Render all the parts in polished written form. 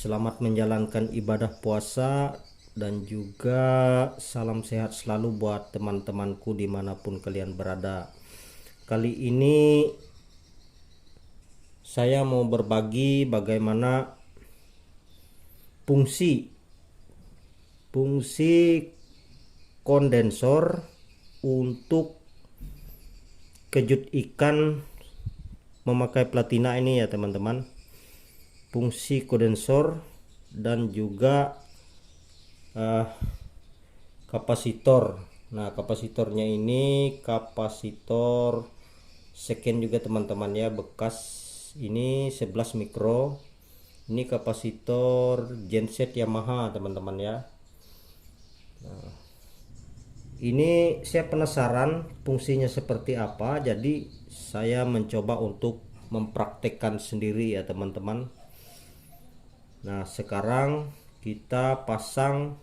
Selamat menjalankan ibadah puasa dan juga salam sehat selalu buat teman-temanku dimanapun kalian berada. Kali ini saya mau berbagi bagaimana fungsi kondensor untuk kejut ikan memakai platina ini ya teman-teman. Fungsi kondensor dan juga kapasitor. Nah, kapasitornya ini kapasitor second juga teman-teman ya, bekas. Ini 11 mikro. Ini kapasitor genset Yamaha teman-teman ya. Nah, ini saya penasaran fungsinya seperti apa, jadi saya mencoba untuk mempraktekkan sendiri ya teman-teman. Nah, sekarang kita pasang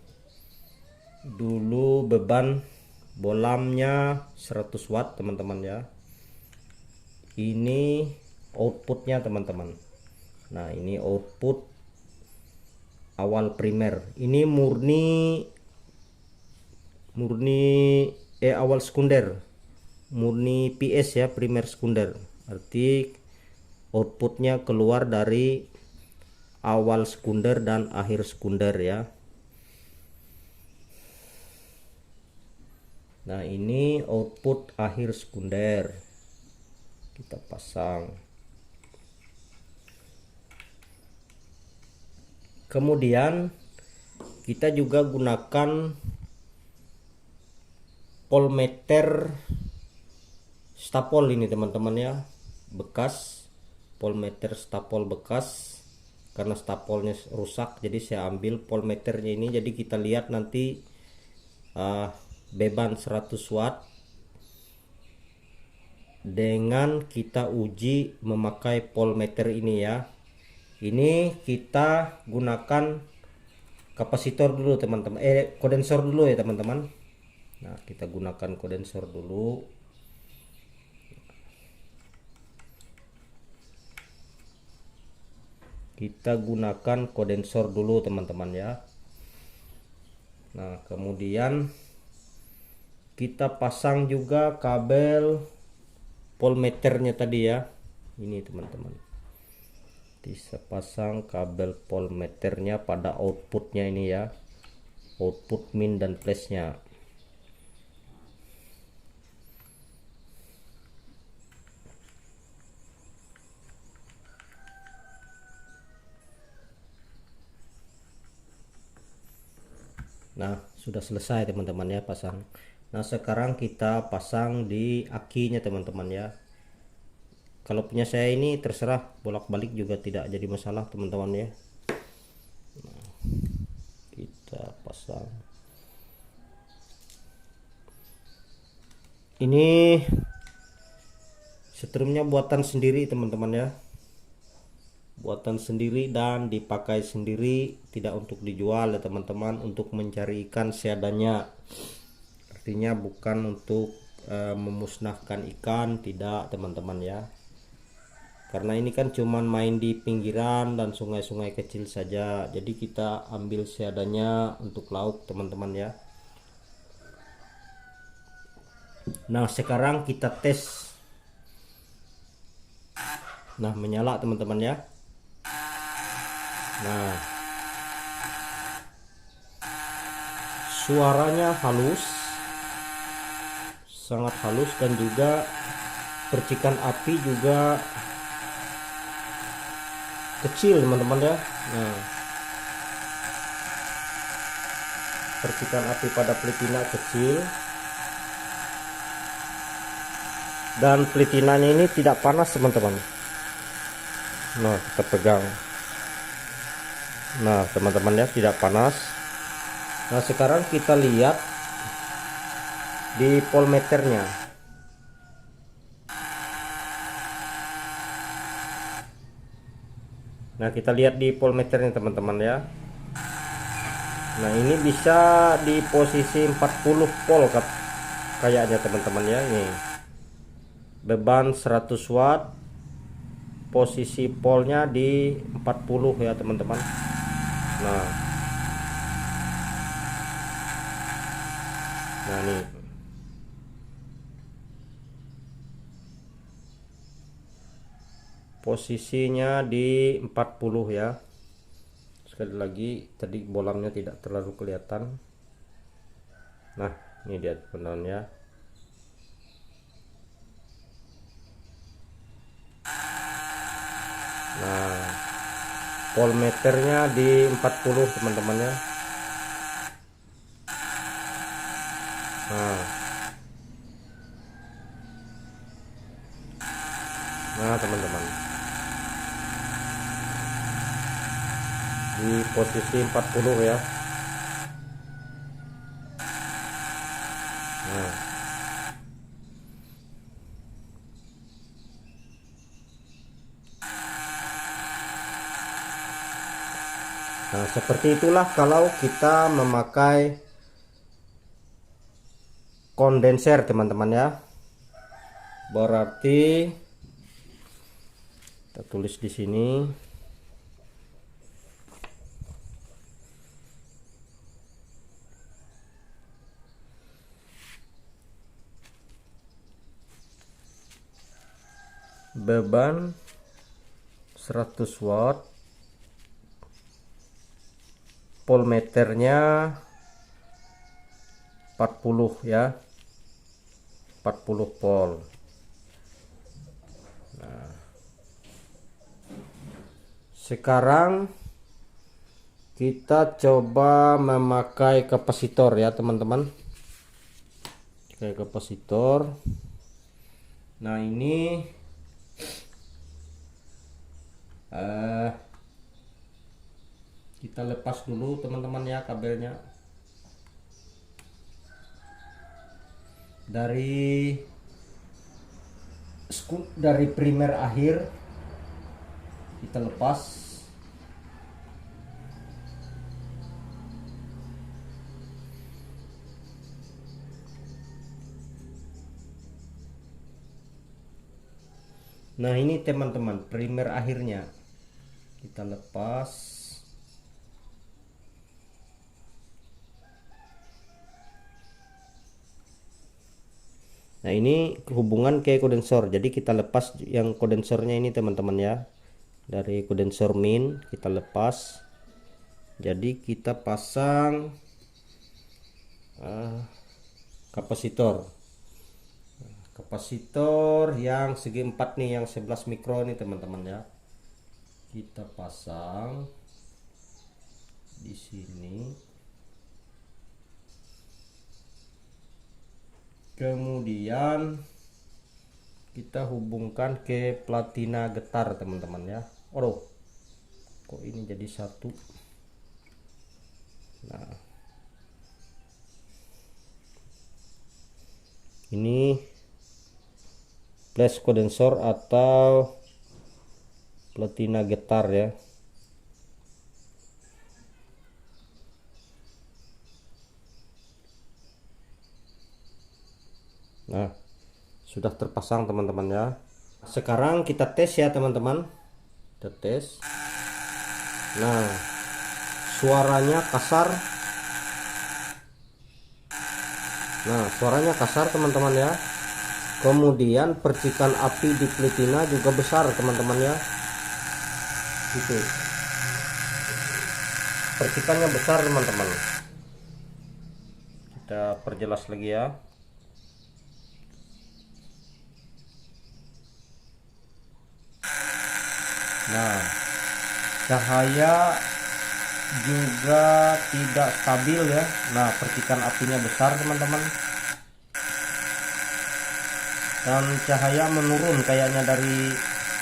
dulu beban bolamnya 100 watt teman-teman ya. Ini outputnya teman-teman. Nah, ini output awal primer. Ini awal sekunder. Murni PS ya, primer sekunder. Arti outputnya keluar dari awal sekunder dan akhir sekunder ya. Nah, ini output akhir sekunder. Kita pasang. Kemudian kita juga gunakan voltmeter stapol ini teman-teman ya, bekas voltmeter stapol bekas. Karena stapolnya rusak, jadi saya ambil voltmeternya ini. Jadi kita lihat nanti beban 100 watt dengan kita uji memakai voltmeter ini ya. Ini kita gunakan kapasitor dulu teman-teman, kondensor dulu ya teman-teman. Nah, kita gunakan kondensor dulu. Kita gunakan kondensor dulu teman-teman ya. Nah, kemudian kita pasang juga kabel voltmeternya tadi ya. Ini teman-teman, bisa pasang kabel voltmeternya pada outputnya ini ya, output min dan plusnya. Nah, sudah selesai teman-teman ya pasang. Nah, sekarang kita pasang di akinya teman-teman ya. Kalau punya saya ini terserah bolak-balik juga tidak jadi masalah teman-teman ya. Nah, kita pasang. Ini setrumnya buatan sendiri teman-teman ya, buatan sendiri dan dipakai sendiri, tidak untuk dijual ya teman-teman, untuk mencari ikan seadanya. Artinya bukan untuk memusnahkan ikan, tidak teman-teman ya. Karena ini kan cuman main di pinggiran dan sungai-sungai kecil saja, jadi kita ambil seadanya untuk lauk teman-teman ya. Nah, sekarang kita tes. Nah, menyala teman-teman ya. Nah, suaranya halus, sangat halus, dan juga percikan api juga kecil teman-teman ya. Nah, percikan api pada pelitina kecil, dan pelitinanya ini tidak panas teman-teman. Nah, kita pegang. Nah, teman-teman ya, tidak panas. Nah, sekarang kita lihat di voltmeternya. Nah, kita lihat di voltmeternya teman-teman ya. Nah, ini bisa di posisi 40 volt kayaknya teman-teman ya. Ini beban 100 watt, posisi polnya di 40 ya teman-teman. Nah, nih posisinya di 40 ya. Sekali lagi tadi bolamnya tidak terlalu kelihatan. Nah, ini dia teman-teman ya. Nah, voltmeternya di 40 teman-teman ya. Nah teman-teman, di posisi 40 ya. Nah, seperti itulah kalau kita memakai kondenser teman-teman ya. Berarti kita tulis di sini beban 100 watt, voltmeternya 40 ya, 40 volt. Nah, sekarang kita coba memakai kapasitor ya teman-teman. Kayak kapasitor. Nah, ini kita lepas dulu teman-teman ya kabelnya dari primer akhir, kita lepas. Nah, ini teman-teman primer akhirnya kita lepas. Nah, ini hubungan ke kondensor, jadi kita lepas yang kondensornya ini teman-teman ya. Dari kondensor min kita lepas, jadi kita pasang kapasitor yang segi 4 nih, yang 11 mikro nih teman-teman ya. Kita pasang di sini, kemudian kita hubungkan ke platina getar teman-teman ya. Aduh, kok ini jadi satu. Nah, ini flash kondensor atau platina getar ya. Nah, sudah terpasang teman-teman ya. Sekarang kita tes ya teman-teman. Kita tes. Nah, suaranya kasar. Nah, suaranya kasar teman-teman ya. Kemudian percikan api di platina juga besar teman-teman ya. Itu percikannya besar teman-teman. Kita perjelas lagi ya. Nah, cahaya juga tidak stabil ya. Nah, percikan apinya besar teman-teman, dan cahaya menurun kayaknya dari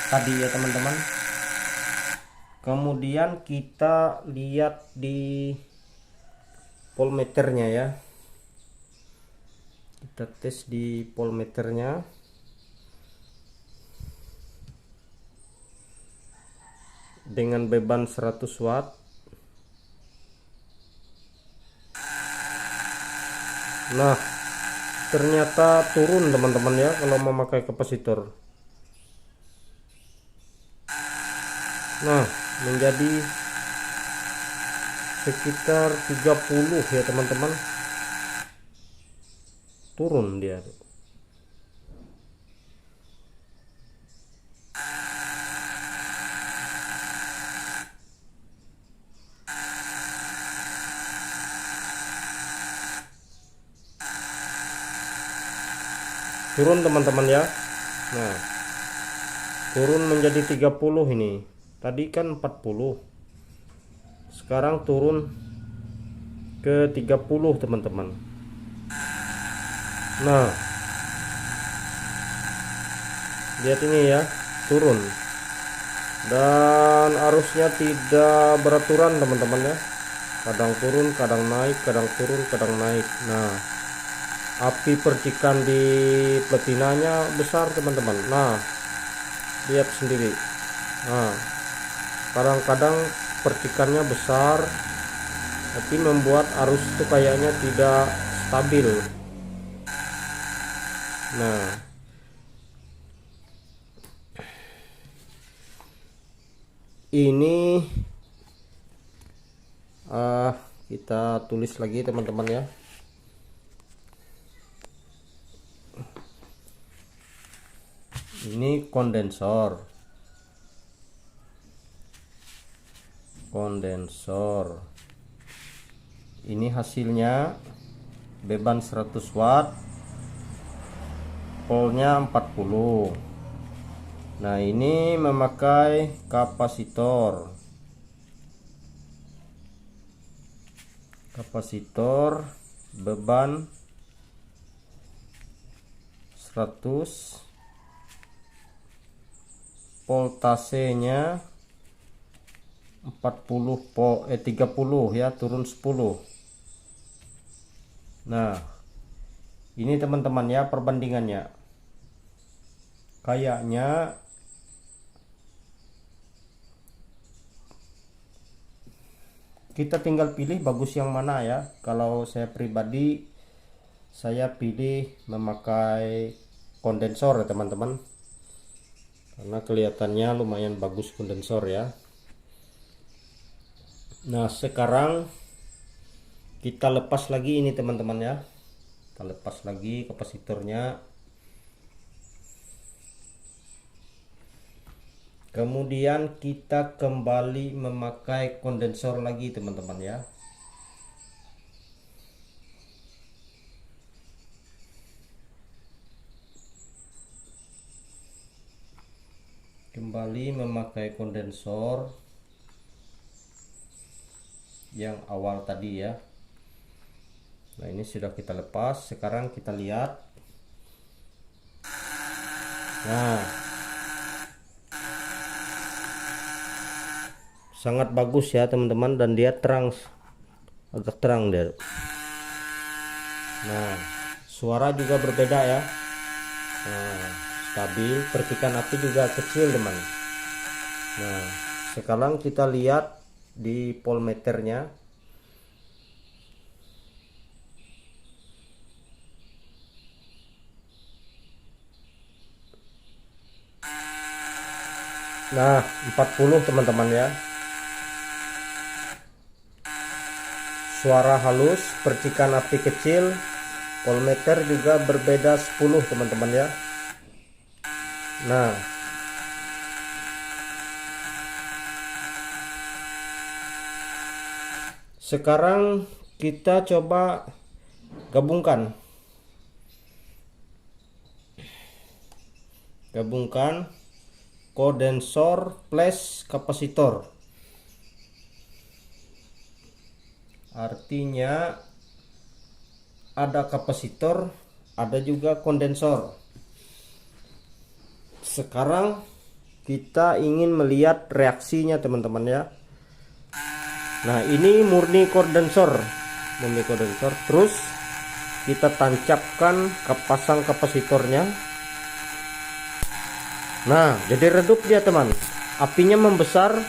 tadi ya teman-teman. Kemudian kita lihat di voltmeternya ya. Kita tes di voltmeternya. Dengan beban 100 watt. Nah, ternyata turun teman-teman ya kalau memakai kapasitor. Nah, menjadi sekitar 30 ya teman-teman, turun dia. Turun teman-teman ya. Nah, turun menjadi 30 ini. Tadi kan 40. Sekarang turun ke 30 teman-teman. Nah, lihat ini ya, turun. Dan arusnya tidak beraturan teman-teman ya. Kadang turun, kadang naik, kadang turun, kadang naik. Nah, api percikan di platinanya besar teman-teman. Nah, lihat sendiri. Nah, kadang-kadang percikannya besar, tapi membuat arus itu kayaknya tidak stabil. Nah, ini kita tulis lagi teman-teman ya. Ini kondensor. Ini hasilnya beban 100 watt, voltnya 40. Nah, ini memakai kapasitor beban 100, voltasenya 30 ya, turun 10. Nah, ini teman-teman ya perbandingannya. Kayaknya kita tinggal pilih bagus yang mana ya. Kalau saya pribadi, saya pilih memakai kondensor ya teman-teman, karena kelihatannya lumayan bagus kondensor ya. Nah, sekarang kita lepas lagi ini teman-teman ya. Kita lepas lagi kapasitornya. Kemudian kita kembali memakai kondensor lagi teman-teman ya. Kembali memakai kondensor yang awal tadi ya. Nah, ini sudah kita lepas. Sekarang kita lihat. Nah, sangat bagus ya teman-teman, dan dia terang, agak terang dia. Nah, suara juga berbeda ya. Nah, stabil, percikan api juga kecil teman. Nah, sekarang kita lihat di voltmeternya. Nah, 40 teman-teman ya. Suara halus, percikan api kecil, voltmeter juga berbeda 10 teman-teman ya. Nah, sekarang kita coba gabungkan kondensor plus kapasitor. Artinya ada kapasitor, ada juga kondensor. Sekarang kita ingin melihat reaksinya teman-teman ya. Nah, ini murni kondensor. Terus kita tancapkan ke pasang kapasitornya. Nah, jadi redup dia teman. Apinya membesar,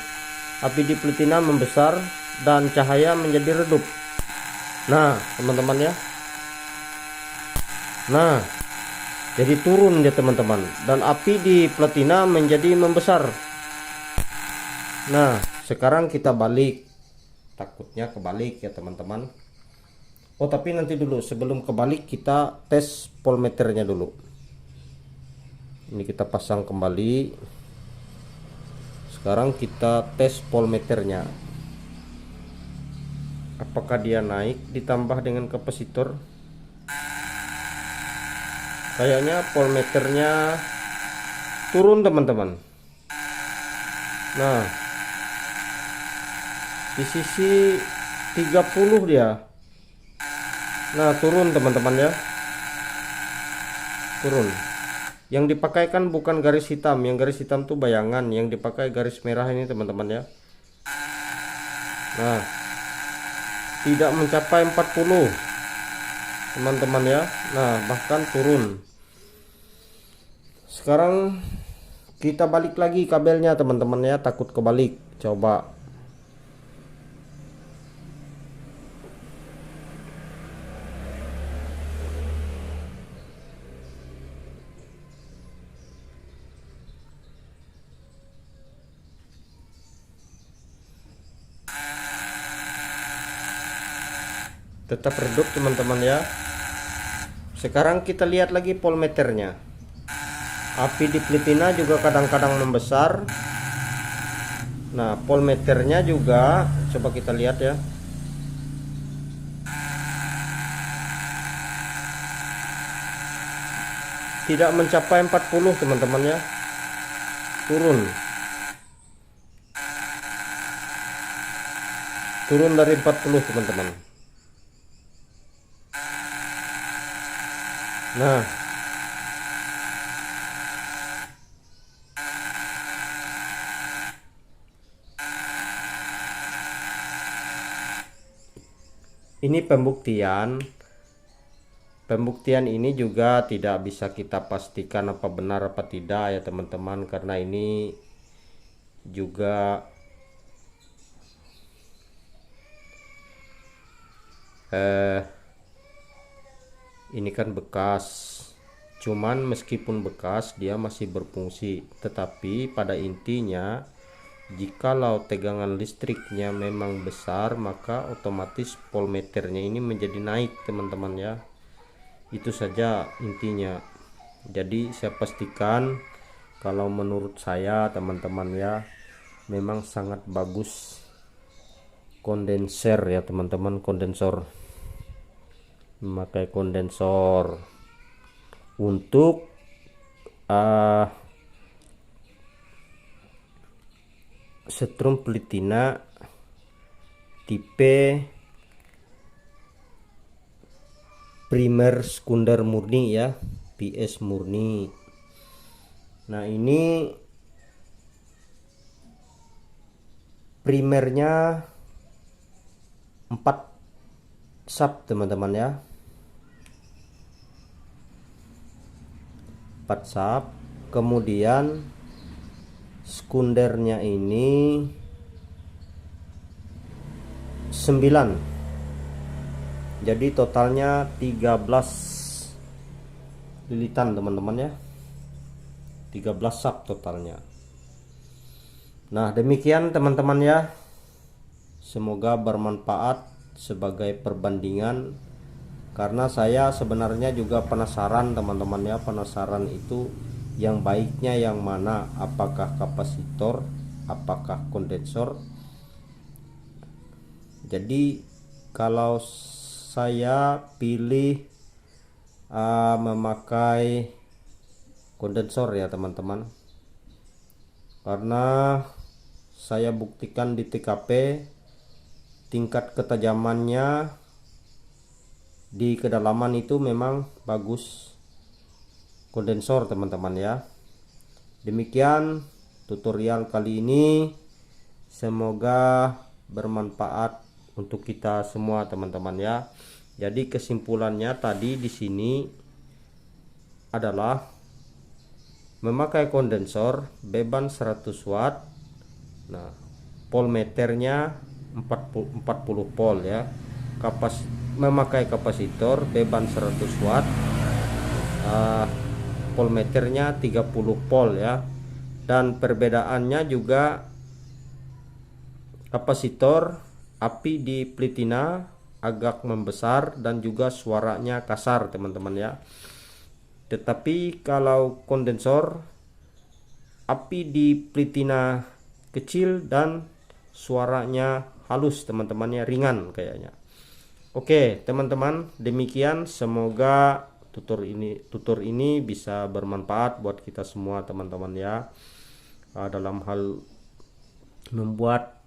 api di platina membesar, dan cahaya menjadi redup. Nah, teman-teman ya. Nah, jadi turun dia teman-teman, dan api di platina menjadi membesar. Nah, sekarang kita balik. takutnya kebalik ya teman-teman. Oh tapi nanti dulu sebelum kebalik kita tes voltmeternya dulu. Ini kita pasang kembali. Sekarang kita tes voltmeternya. Apakah dia naik ditambah dengan kapasitor? Kayaknya voltmeternya turun teman-teman. Nah, di sisi 30 dia. Nah, turun teman-teman ya. Turun. Yang dipakai kan bukan garis hitam, yang garis hitam tuh bayangan, yang dipakai garis merah ini teman-teman ya. Nah, tidak mencapai 40 teman-teman ya. Nah, bahkan turun. Sekarang kita balik lagi kabelnya teman-teman ya, takut kebalik. Coba. Tetap redup teman-teman ya. Sekarang kita lihat lagi voltmeternya. Api di Plitina juga kadang-kadang membesar. Nah, voltmeternya juga coba kita lihat ya. Tidak mencapai 40 teman-teman ya. Turun. Turun dari 40 teman-teman. Nah, ini pembuktian. Pembuktian ini juga tidak bisa kita pastikan apa benar apa tidak ya teman-teman, karena ini juga ini kan bekas. Cuman meskipun bekas dia masih berfungsi, tetapi pada intinya jikalau tegangan listriknya memang besar, maka otomatis voltmeternya ini menjadi naik teman-teman ya. Itu saja intinya. Jadi saya pastikan kalau menurut saya teman-teman ya, memang sangat bagus kondenser ya teman-teman, kondensor. Memakai kondensor untuk setrum Plitina tipe primer sekunder murni ya, PS murni. Nah, ini primernya 4 sub teman-teman ya. 4 sub. Kemudian sekundernya ini 9. Jadi totalnya 13 lilitan teman-teman ya. 13 sub totalnya. Nah, demikian teman-teman ya. Semoga bermanfaat sebagai perbandingan, karena saya sebenarnya juga penasaran teman-teman ya. Penasaran itu yang baiknya yang mana, apakah kapasitor, apakah kondensor. Jadi kalau saya pilih memakai kondensor ya teman-teman, karena saya buktikan di TKP tingkat ketajamannya di kedalaman itu memang bagus kondensor teman-teman ya. Demikian tutorial kali ini, semoga bermanfaat untuk kita semua teman-teman ya. Jadi kesimpulannya tadi di sini adalah memakai kondensor beban 100 watt. Nah, voltmeternya 40 volt ya. Memakai kapasitor beban 100 watt, voltmeternya 30 volt ya. Dan perbedaannya juga kapasitor api di pelitina agak membesar dan juga suaranya kasar teman-teman ya. Tetapi kalau kondensor, api di pelitina kecil dan suaranya halus teman-teman ya, ringan kayaknya. Oke teman-teman, demikian, semoga tutur ini bisa bermanfaat buat kita semua teman-teman ya, dalam hal membuat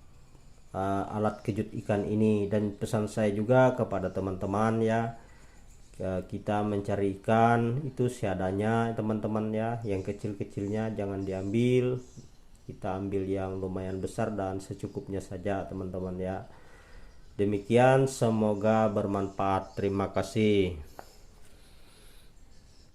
alat kejut ikan ini. Dan pesan saya juga kepada teman-teman ya, kita mencari ikan itu seadanya teman-teman ya, yang kecil-kecilnya jangan diambil, kita ambil yang lumayan besar dan secukupnya saja teman-teman ya. Demikian, semoga bermanfaat. Terima kasih.